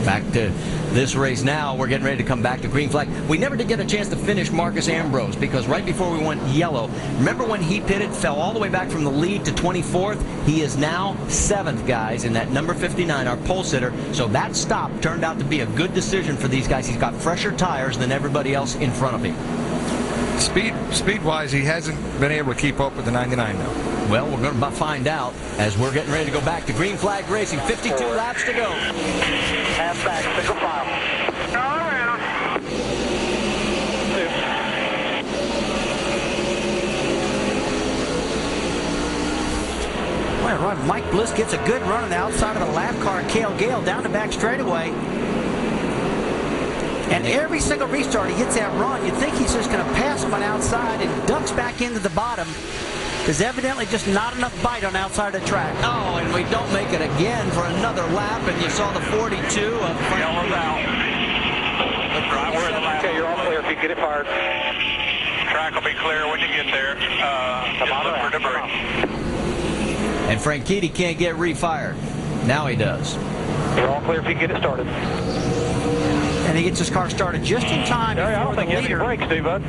Back to this race now. We're getting ready to come back to green flag. We never did get a chance to finish Marcus Ambrose because right before we went yellow, remember when he pitted, fell all the way back from the lead to 24th? He is now 7th, guys, in that number 59, our pole sitter. So that stop turned out to be a good decision for these guys. He's got fresher tires than everybody else in front of him. Speed-wise, he hasn't been able to keep up with the 99 now. Well, we're going to find out as we're getting ready to go back to green flag racing. 52 laps to go. Half back, single file. All around. Well, run. Mike Bliss gets a good run on the outside of the lap car. Cale Gale down the back straightaway. And every single restart, he hits that run. You'd think he's just going to pass him on outside and ducks back into the bottom. There's evidently just not enough bite on outside of the track. Oh, and we don't make it again for another lap, and you saw the 42 of Yellow's out. Right where the lap. Okay, you're all clear if you get it fired. Track will be clear when you get there. Just look for debris. And Franchitti can't get refired. Now he does. You're all clear if you get it started. And he gets his car started just in time. I don't think you have any brakes, do you, bud?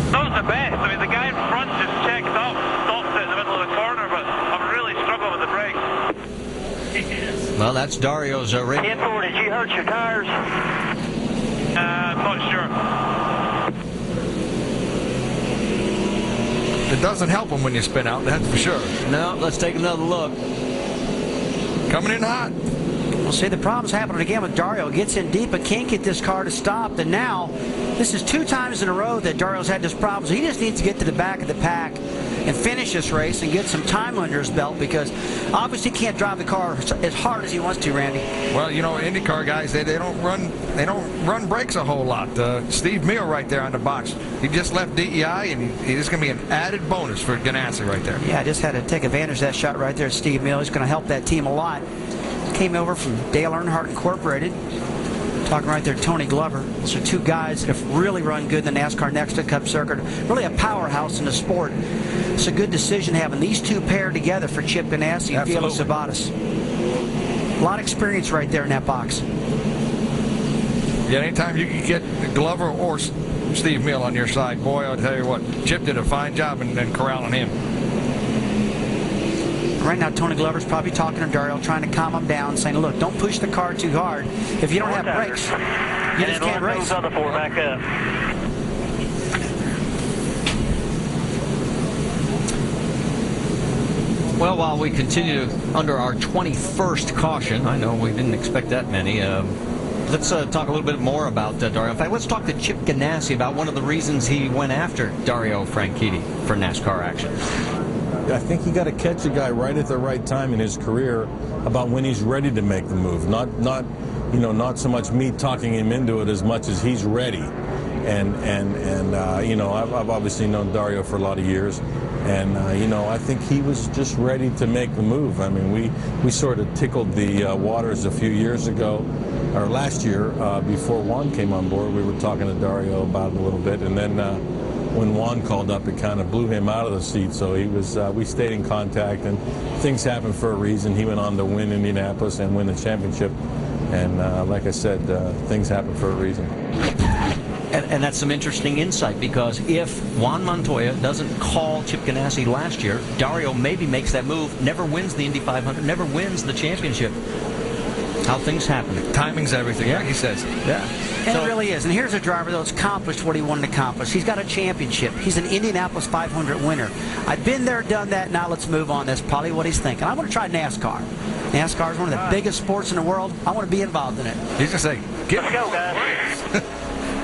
Those are the best. I mean, the guy in front just checks off, stops it in the middle of the corner, but I'm really struggling with the brakes. Well, that's Dario's race. Inboard, did you hurt your tires? I'm not sure. It doesn't help him when you spin out, that's for sure. No, let's take another look. Coming in hot. We'll see the problem's happening again with Dario. Gets in deep but can't get this car to stop. And now, this is 2 times in a row that Dario's had this problem. So he just needs to get to the back of the pack and finish this race and get some time under his belt because obviously he can't drive the car as hard as he wants to, Randy. Well, you know, IndyCar guys, they don't run brakes a whole lot. Steve Meal right there on the box. He just left DEI, and he's going to be an added bonus for Ganassi right there. Yeah, I just had to take advantage of that shot right there. Steve Meal, he's going to help that team a lot. Came over from Dale Earnhardt Incorporated. Talking right there, Tony Glover. Those are 2 guys that have really run good in the NASCAR Next Cup circuit. Really a powerhouse in the sport. It's a good decision having these 2 paired together for Chip Ganassi and Felix Sabates. A lot of experience right there in that box. Yeah, anytime you can get Glover or Steve Meal on your side, boy, I'll tell you what, Chip did a fine job in corralling him. Right now, Tony Glover's probably talking to Dario, trying to calm him down, saying, look, don't push the car too hard. If you don't have brakes, you just can't race. Other 4 back up. Well, while we continue under our 21st caution, I know we didn't expect that many, let's talk a little bit more about Dario. In fact, let's talk to Chip Ganassi about one of the reasons he went after Dario Franchitti for NASCAR action. I think you got to catch a guy right at the right time in his career about when he's ready to make the move. Not so much me talking him into it as much as he's ready. And you know, I've obviously known Dario for a lot of years, and you know, I think he was just ready to make the move. I mean, we sort of tickled the waters a few years ago, or last year, before Juan came on board. We were talking to Dario about it a little bit, and then when Juan called up, it kind of blew him out of the seat. So he was, we stayed in contact, and things happen for a reason. He went on to win Indianapolis and win the championship. And like I said, things happen for a reason. And that's some interesting insight, because if Juan Montoya doesn't call Chip Ganassi last year, Dario maybe makes that move, never wins the Indy 500, never wins the championship. How things happen. Timing's everything, yeah, he says. Yeah. And it really is. And here's a driver that's accomplished what he wanted to accomplish. He's got a championship. He's an Indianapolis 500 winner. I've been there, done that. Now let's move on. That's probably what he's thinking. I want to try NASCAR. NASCAR is one of the biggest sports in the world. I want to be involved in it. He's just saying, Let's go, guys.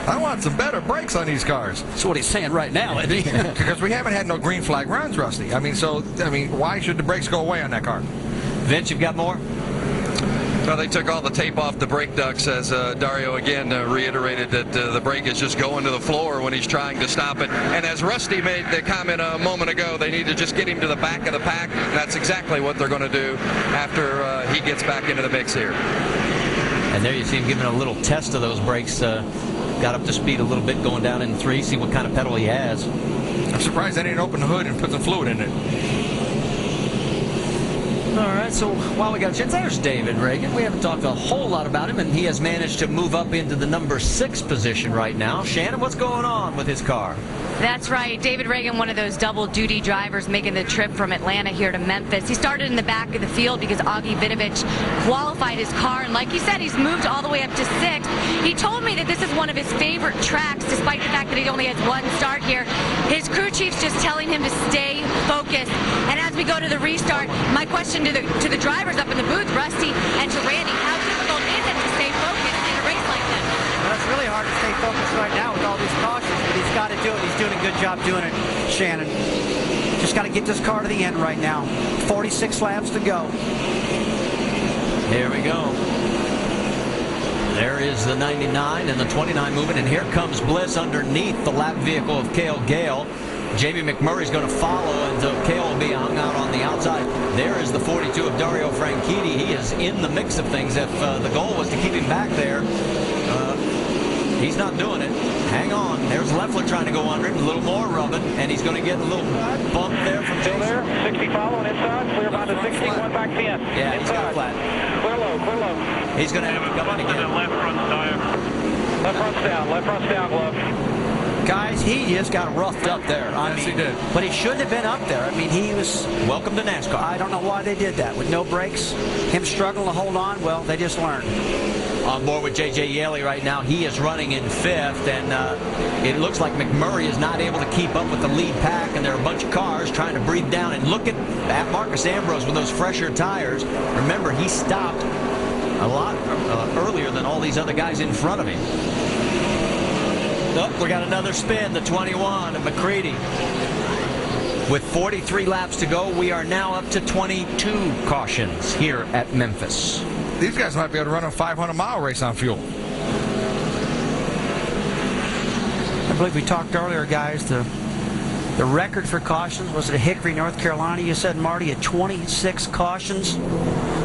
I want some better brakes on these cars. That's what he's saying right now, isn't he? Because we haven't had no green flag runs, Rusty. I mean, why should the brakes go away on that car? Vince, you've got more? Well, they took all the tape off the brake ducts, as Dario again reiterated that the brake is just going to the floor when he's trying to stop it. And as Rusty made the comment a moment ago, they need to just get him to the back of the pack. That's exactly what they're going to do after he gets back into the mix here. And there you see him giving a little test of those brakes. Got up to speed a little bit going down in 3, see what kind of pedal he has. I'm surprised they didn't open the hood and put some fluid in it. All right, so while we got a chance, there's David Ragan. We haven't talked a whole lot about him, and he has managed to move up into the number 6 position right now. Shannon, what's going on with his car? That's right. David Ragan, one of those double-duty drivers making the trip from Atlanta here to Memphis. He started in the back of the field because Augie Vinovich qualified his car, and like you said, he's moved all the way up to 6th. He told me that this is one of his favorite tracks, despite the fact that he only has one start here. His crew chief's just telling him to stay focused. And as we go to the restart, my question to the drivers up in the booth, Rusty and to Randy, how difficult is it to stay focused in a race like this? Well, it's really hard to stay focused right now with all these cautions, but he's got to do it. He's doing a good job doing it, Shannon. Just got to get this car to the end right now. 46 laps to go. Here we go. There is the 99 and the 29 movement, and here comes Bliss underneath the lap vehicle of Cale Gale. Jamie McMurray's going to follow, and so Cale will be hung out on the outside. There is the 42 of Dario Franchitti. He is in the mix of things. If the goal was to keep him back there, he's not doing it. Hang on. There's Leffler trying to go under him. A little more rubbing, and he's going to get a little bump there from Jason. Still there. 60 following inside. Clear by the 60. One back 10. Yeah, he's got flat. Clear low. Clear low. He's going to have it coming again. Left front's down. Left front's down. Left front's down, Glove. Guys, he just got roughed up there. Yes, he did. But he shouldn't have been up there. I mean, he was... Welcome to NASCAR. I don't know why they did that. With no brakes, him struggling to hold on, well, they just learned. On board with J.J. Yaley right now. He is running in 5th, and it looks like McMurray is not able to keep up with the lead pack, and there are a bunch of cars trying to breathe down. And look at Marcus Ambrose with those fresher tires. Remember, he stopped a lot earlier than all these other guys in front of him. Oh, we got another spin, the 21 of McCreadie. With 43 laps to go, we are now up to 22 cautions here at Memphis. These guys might be able to run a 500-mile race on fuel. I believe we talked earlier, guys, the record for cautions was at Hickory, North Carolina. You said, Marty, at 26 cautions.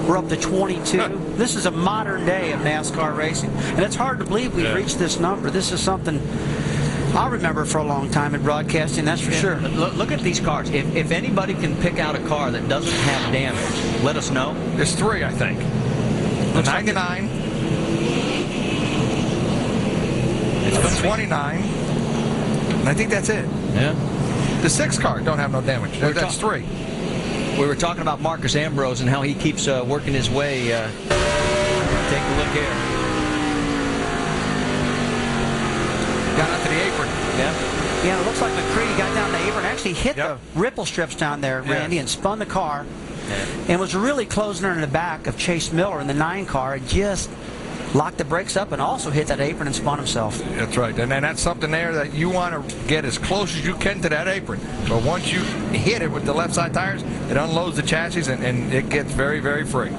We're up to 22. This is a modern day of NASCAR racing. And it's hard to believe we've reached this number. This is something I'll remember for a long time in broadcasting, that's for sure. Look at these cars. If anybody can pick out a car that doesn't have damage, let us know. There's 3, I think. The 99. It's the 29. And I think that's it. Yeah. The 6 car don't have no damage. That's 3. We were talking about Marcus Ambrose and how he keeps working his way. Take a look here. Got up to the apron. Yeah. Yeah, it looks like McCreadie got down the apron, actually hit the ripple strips down there, Randy, and spun the car. And was really closing her in the back of Chase Miller in the 9 car, and just locked the brakes up and also hit that apron and spun himself. That's right. And that's something there that you want to get as close as you can to that apron. But once you hit it with the left side tires, it unloads the chassis and it gets very, very free.